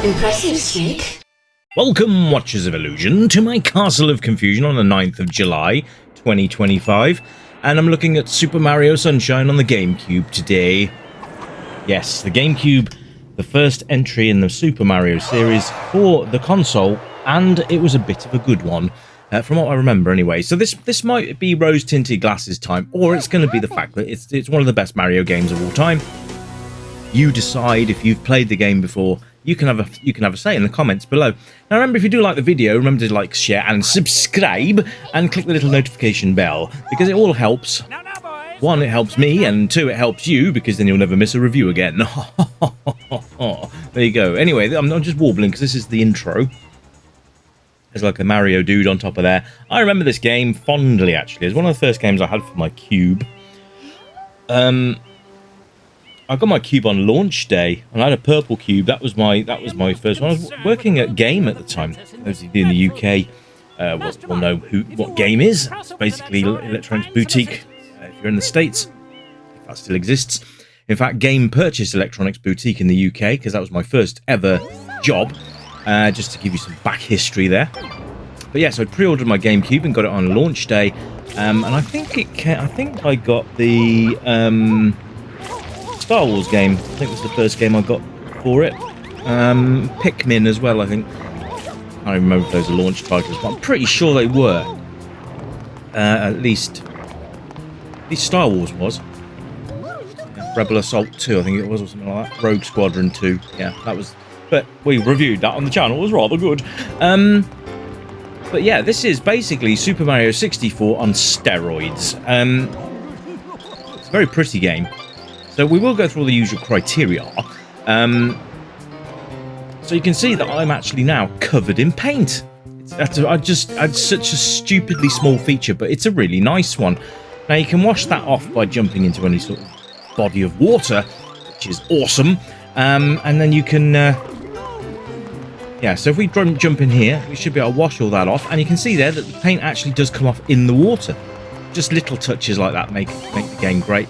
Impressive, Snake. Welcome, Watchers of Illusion, to my Castle of Confusion on the 9th of July, 2025. And I'm looking at Super Mario Sunshine on the GameCube today. Yes, the GameCube, the first entry in the Super Mario series for the console, and it was a bit of a good one. From what I remember anyway. So this might be rose-tinted glasses time, or it's going to be the fact that it's one of the best Mario games of all time. You decide. If you've played the game before, you can have a say in the comments below. Now remember, if you do like the video, remember to like, share and subscribe, and click the little notification bell, because it all helps. One, it helps me, and two, it helps you, because then you'll never miss a review again. There you go. Anyway, I'm just warbling because this is the intro. There's like a Mario dude on top of there. I remember this game fondly, actually. It's one of the first games I had for my Cube. I got my Cube on launch day, and I had a purple Cube. That was my first one. I was working at Game at the time. Those of you in the UK will know what Game is. It's basically electronics boutique. If you're in the States, if that still exists. In fact, Game purchased Electronics Boutique in the UK because that was my first ever job. Just to give you some back history there. But yeah, so I pre-ordered my GameCube and got it on launch day, and I think I got the Star Wars game. I think it was the first game I got for it. Pikmin as well, I think. I don't remember if those are launch titles, but I'm pretty sure they were. At least Star Wars was. Yeah, Rebel Assault 2, I think it was, or something like that. Rogue Squadron 2. Yeah, that was. But we reviewed that on the channel. It was rather good. But yeah, this is basically Super Mario 64 on steroids. It's a very pretty game. So we will go through all the usual criteria. So you can see that I'm actually now covered in paint. I had such a stupidly small feature, but it's a really nice one. Now you can wash that off by jumping into any sort of body of water, which is awesome. And then you can... yeah, so if we jump in here, we should be able to wash all that off. And you can see there that the paint actually does come off in the water. Just little touches like that make the game great.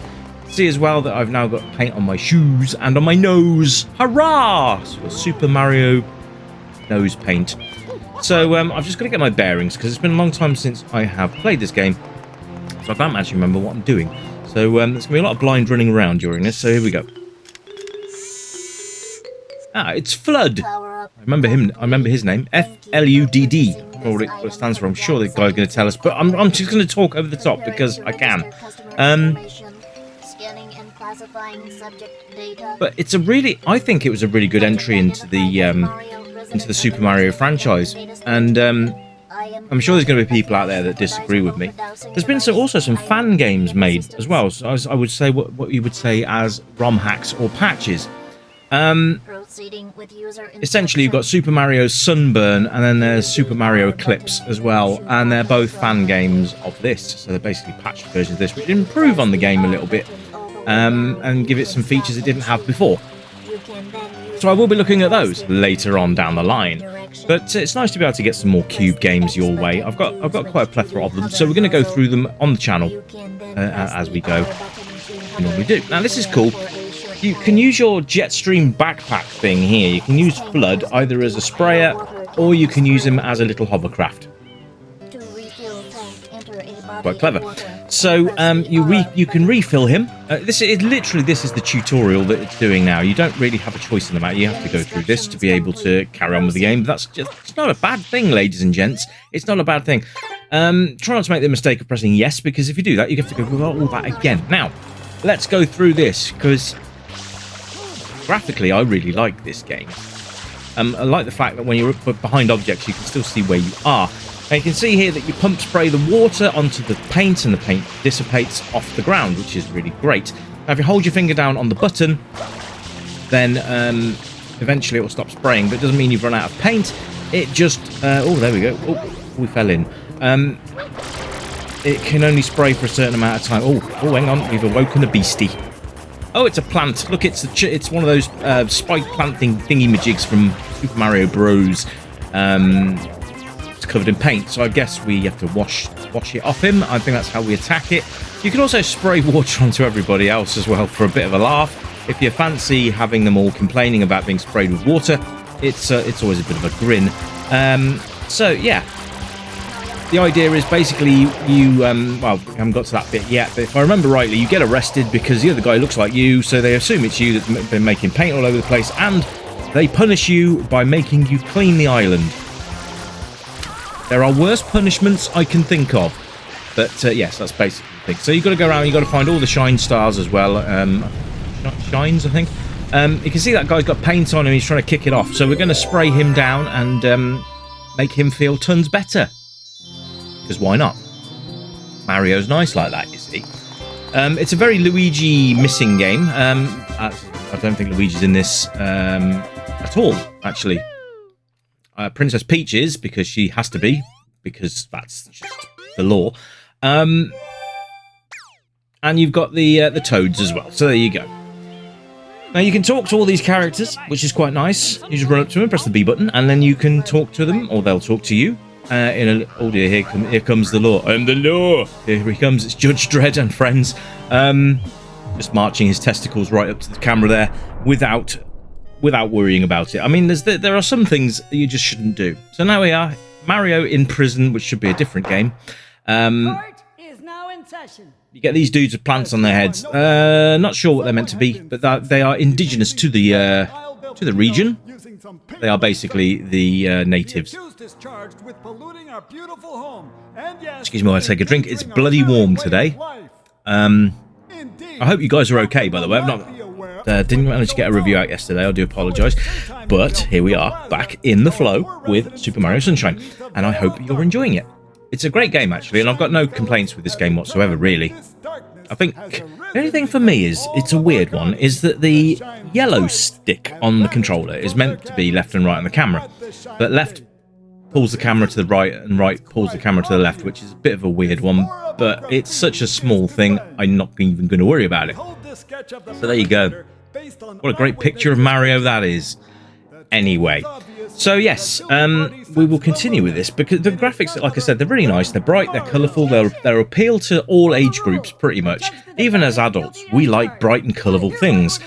See as well that I've now got paint on my shoes and on my nose. Hurrah! So Super Mario nose paint. So I've just got to get my bearings, because it's been a long time since I have played this game. So I can't actually remember what I'm doing. So there's going to be a lot of blind running around during this. So here we go. Ah, it's FLUDD. I remember his name. FLUDD. I don't know what it stands for. I'm sure the guy's going to tell us, but I'm just going to talk over the top because I can. But it's I think it was a really good entry into the Super Mario franchise, and I'm sure there's going to be people out there that disagree with me. There's been also some fan games made as well. So I would say what you would say as ROM hacks or patches. Essentially, you've got Super Mario Sunburn, and then there's Super Mario Eclipse as well, and they're both fan games of this. So they're basically patched versions of this, which improve on the game a little bit, and give it some features it didn't have before. So I will be looking at those later on down the line. But it's nice to be able to get some more Cube games your way. I've got quite a plethora of them, so we're going to go through them on the channel as we go. We normally do. Now this is cool. You can use your Jetstream backpack thing here. You can use FLUDD either as a sprayer, or you can use him as a little hovercraft. Quite clever. So you can refill him. This is the tutorial that it's doing now. You don't really have a choice in the matter. You have to go through this to be able to carry on with the game. But it's not a bad thing, ladies and gents. It's not a bad thing. Try not to make the mistake of pressing yes, because if you do that, you have to go through all that again. Now, let's go through this, because graphically, I really like this game. I like the fact that when you're behind objects, you can still see where you are. Now you can see here that you pump spray the water onto the paint, and the paint dissipates off the ground, which is really great. Now if you hold your finger down on the button, then eventually it will stop spraying, but it doesn't mean you've run out of paint. It just... oh, there we go. Oh, we fell in. It can only spray for a certain amount of time. Oh, hang on. We've awoken a beastie. Oh, it's a plant. Look, it's one of those spike plant thingy-majigs from Super Mario Bros. It's covered in paint, so I guess we have to wash it off him. I think that's how we attack it. You can also spray water onto everybody else as well for a bit of a laugh. If you fancy having them all complaining about being sprayed with water, it's always a bit of a grin. So yeah, the idea is basically you well, I haven't got to that bit yet, but if I remember rightly, you get arrested because the other guy looks like you, so they assume it's you that's been making paint all over the place, and they punish you by making you clean the island. There are worse punishments I can think of, but yes, that's basically the thing. So you've got to go around, you've got to find all the shine stars as well. Shines, I think. You can see that guy's got paint on him, he's trying to kick it off. So we're going to spray him down and make him feel tons better. Because why not? Mario's nice like that, you see. It's a very Luigi missing game. I don't think Luigi's in this at all, actually. Princess Peach is, because she has to be, because that's just the law. And you've got the Toads as well, so there you go. Now you can talk to all these characters, which is quite nice. You just run up to them, press the B button, and then you can talk to them, or they'll talk to you. Oh dear, here comes the law. I'm the law! Here he comes, it's Judge Dredd and friends. Just marching his testicles right up to the camera there, without worrying about it. I mean, there are some things that you just shouldn't do. So now we are, Mario in prison, which should be a different game. Court is now in session. You get these dudes with plants on their heads. Not sure what they're meant to be, but they are indigenous to the region. They are basically the natives. Excuse me while I take a drink. It's bloody warm today. I hope you guys are okay, by the way. I've not didn't manage to get a review out yesterday. I do apologise. But here we are, back in the flow with Super Mario Sunshine. And I hope you're enjoying it. It's a great game, actually, and I've got no complaints with this game whatsoever, really. I think the only thing for me is, it's a weird one, is that the yellow stick on the controller is meant to be left and right on the camera. But left pulls the camera to the right and right pulls the camera to the left, which is a bit of a weird one, but it's such a small thing, I'm not even going to worry about it. So there you go. What a great picture of Mario that is. Anyway, so yes, we will continue with this because the graphics, like I said, they're really nice. They're bright, they're colourful, they're appeal to all age groups pretty much. Even as adults, we like bright and colourful things.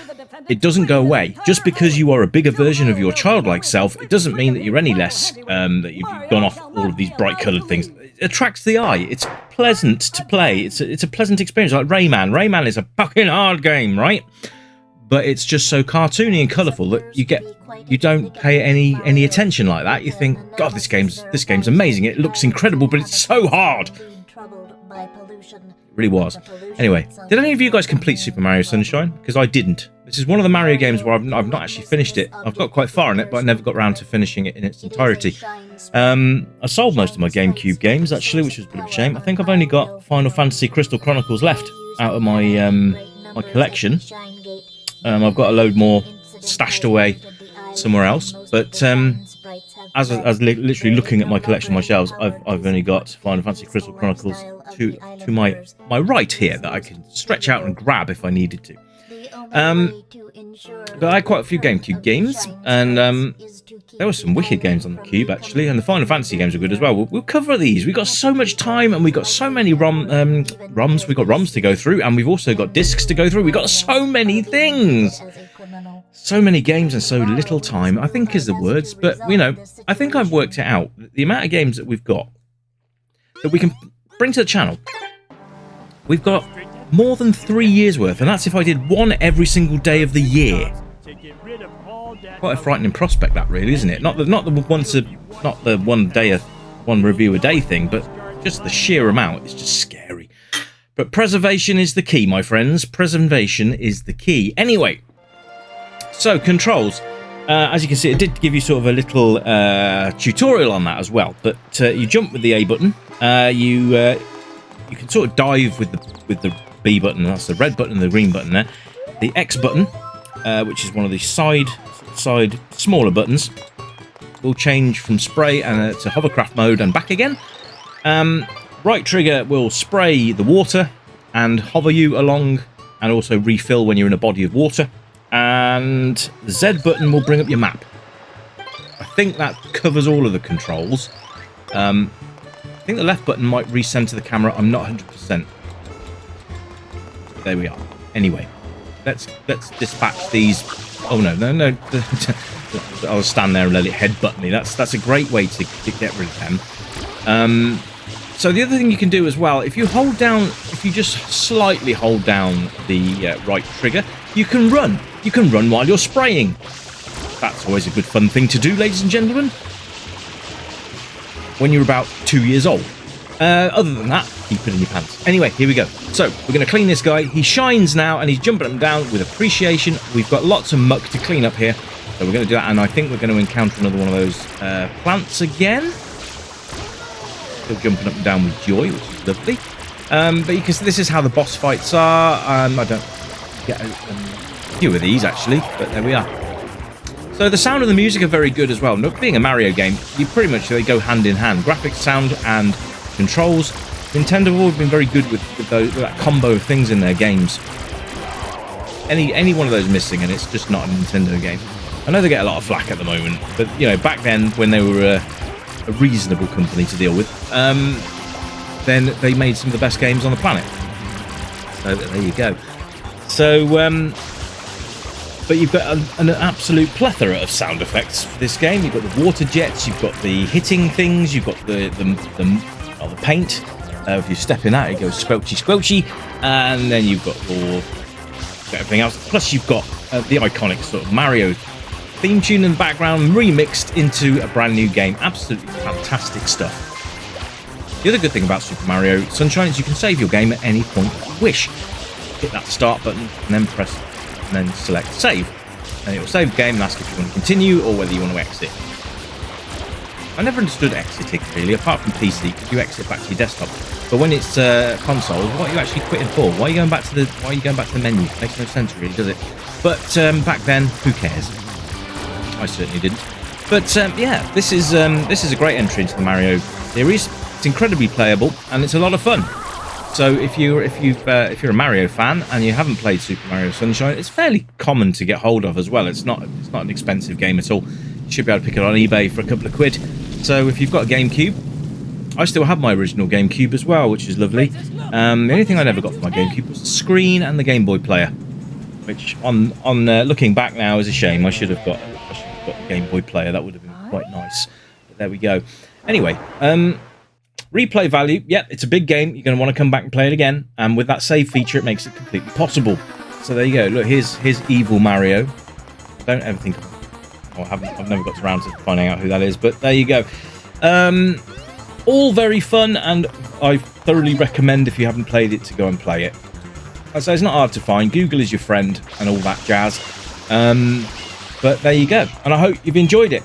It doesn't go away. Just because you are a bigger version of your childlike self, it doesn't mean that you're any less, that you've gone off all of these bright coloured things. It attracts the eye. It's pleasant to play. It's a pleasant experience, like Rayman. Rayman is a fucking hard game, right? But it's just so cartoony and colourful that you don't pay any attention like that. You think, God, this game's amazing. It looks incredible, but it's so hard. It really was. Anyway, did any of you guys complete Super Mario Sunshine? Because I didn't. This is one of the Mario games where I've not actually finished it. I've got quite far in it, but I never got around to finishing it in its entirety. I sold most of my GameCube games, actually, which was a bit of a shame. I think I've only got Final Fantasy Crystal Chronicles left out of my my collection. I've got a load more stashed away somewhere else, but as literally looking at my collection on my shelves, I've only got Final Fantasy Crystal Chronicles to my right here that I can stretch out and grab if I needed to. But I had quite a few GameCube games, and there were some wicked games on the Cube actually, and the Final Fantasy games were good as well. We'll cover these. We've got so much time, and we've got so many ROMs. We've got ROMs to go through, and we've also got discs to go through. We've got so many things. So many games and so little time, I think is the words. But, you know, I think I've worked it out. The amount of games that we've got that we can bring to the channel, we've got more than 3 years worth, and that's if I did one every single day of the year. Quite a frightening prospect, that really, isn't it? Not the one review a day thing, but just the sheer amount is just scary. But preservation is the key, my friends. Preservation is the key. Anyway, so controls. As you can see, it did give you sort of a little tutorial on that as well. But you jump with the A button. You can sort of dive with the B button. That's the red button and the green button there. The X button, which is one of the side smaller buttons, will change from spray and to hovercraft mode and back again. Right trigger will spray the water and hover you along, and also refill when you're in a body of water. And the Z button will bring up your map. I think that covers all of the controls. I think the left button might recenter the camera. I'm not 100%. There we are. Anyway, let's dispatch these. Oh no. I'll stand there and let it headbutt me. That's a great way to get rid of them. So the other thing you can do as well, if you just slightly hold down the right trigger, you can run. You can run while you're spraying. That's always a good fun thing to do, ladies and gentlemen, when you're about 2 years old. Other than that, keep it in your pants. Anyway, here we go. So we're going to clean this guy. He shines now, and he's jumping up and down with appreciation. We've got lots of muck to clean up here, so we're going to do that. And I think we're going to encounter another one of those plants again. Still jumping up and down with joy, which is lovely. But you can see this is how the boss fights are. I don't get a few of these actually, but there we are. So the sound and the music are very good as well. Look, being a Mario game, they go hand in hand. Graphics, sound, and controls. Nintendo have always been very good with that combo of things in their games. Any one of those missing, and it's just not a Nintendo game. I know they get a lot of flack at the moment, but you know, back then when they were a reasonable company to deal with, then they made some of the best games on the planet. So there you go. So, but you've got an absolute plethora of sound effects for this game. You've got the water jets, you've got the hitting things, you've got the paint. If you step in that, it goes squelchy squelchy, and then you've got everything else. Plus, you've got the iconic sort of Mario theme tune in the background, remixed into a brand new game. Absolutely fantastic stuff. The other good thing about Super Mario Sunshine is you can save your game at any point you wish. Hit that start button and then select save, and it will save the game and ask if you want to continue or whether you want to exit. I never understood exiting really, apart from PC, because you exit back to your desktop. But when it's console, what are you actually quitting for? Why are you going back to the menu? Makes no sense really, does it? But back then, who cares? I certainly didn't. But yeah, this is a great entry into the Mario series. It's incredibly playable and it's a lot of fun. So if you're a Mario fan and you haven't played Super Mario Sunshine, it's fairly common to get hold of as well. It's not an expensive game at all. You should be able to pick it on eBay for a couple of quid. So if you've got a GameCube, I still have my original GameCube as well, which is lovely. The only thing I never got for my GameCube was the screen and the Game Boy player, which on looking back now is a shame. I should have got the Game Boy player. That would have been quite nice. But there we go. Anyway, replay value. Yep, it's a big game. You're going to want to come back and play it again. And with that save feature, it makes it completely possible. So there you go. Look, here's Evil Mario. Don't ever think of I've never got around to finding out who that is, but there you go. All very fun, and I thoroughly recommend, if you haven't played it, to go and play it. I say it's not hard to find. Google is your friend and all that jazz. But there you go, and I hope you've enjoyed it.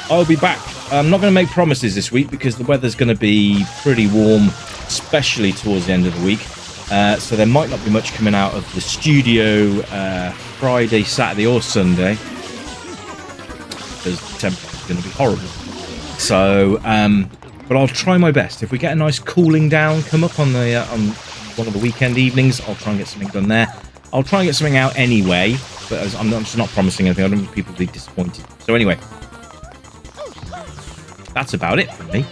I'll be back. I'm not going to make promises this week because the weather's going to be pretty warm, especially towards the end of the week. So there might not be much coming out of the studio Friday, Saturday, or Sunday, because the temperature's going to be horrible. So, but I'll try my best. If we get a nice cooling down come up on one of the weekend evenings, I'll try and get something done there. I'll try and get something out anyway, but I'm just not promising anything. I don't want people to be disappointed. So anyway, that's about it from me.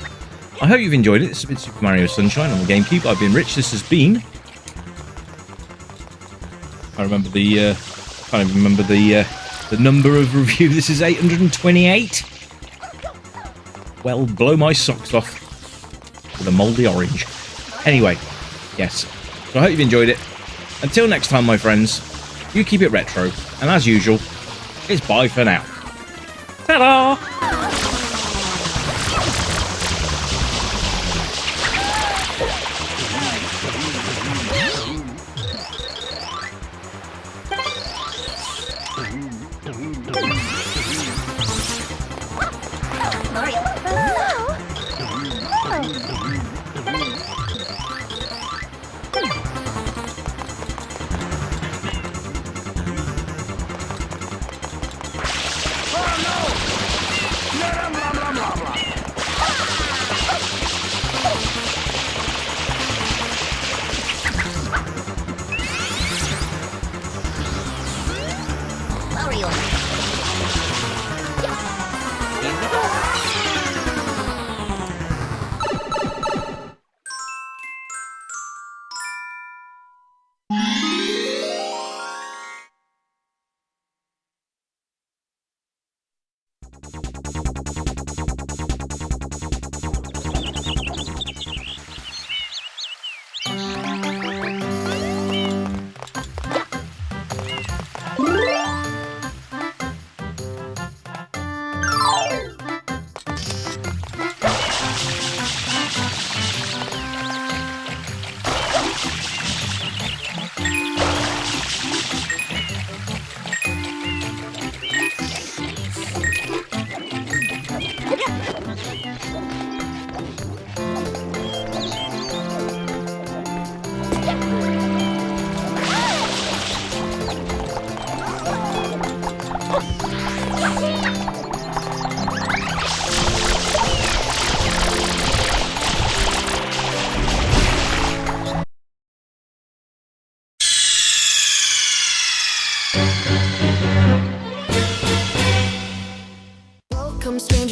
I hope you've enjoyed it. This has been Super Mario Sunshine on the GameCube. I've been Rich. This has been... I remember the... can't even remember the number of review. This is 828. Well, blow my socks off with a mouldy orange. Anyway, yes. So I hope you've enjoyed it. Until next time, my friends, you keep it retro. And as usual, it's bye for now. Ta-da!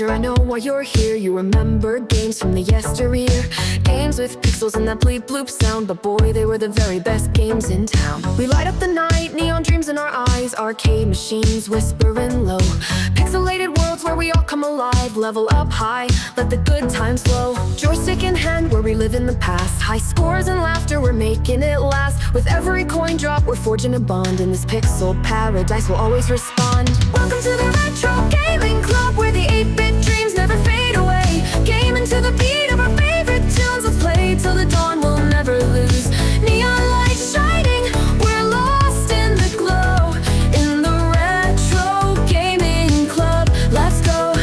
stranger, I know why you're here. You remember games from the yesteryear, games with pixels and that bleep bloop sound, but boy, they were the very best games in town. We light up the night, neon dreams in our eyes, arcade machines whispering low, pixelated worlds where we all come alive, level up high, let the good times flow. Joystick in hand, we're reliving the past, high scores and laughter, we're making it last. With every coin drop, we're forging a bond, in this pixel paradise we'll always respond. Welcome to the Retro Gaming Club, where the 8-bit dreams never fade away. Gaming to the beat of our favorite tunes, let's play till the dawn, we'll never lose. Neon lights shining, we're lost in the glow, in the Retro Gaming Club. Let's go,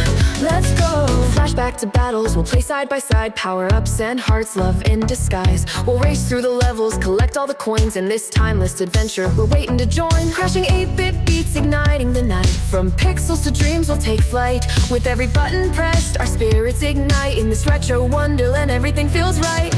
let's go. Flashback to battles, we'll play side by side, power-ups and hearts, love in disguise. We'll race through the levels, collect all the coins, in this timeless adventure we're waiting to join. Crashing 8-bit beats, igniting the night, from pixels to dreams we'll take flight. With every button pressed, our spirits ignite, in this retro wonderland everything feels right.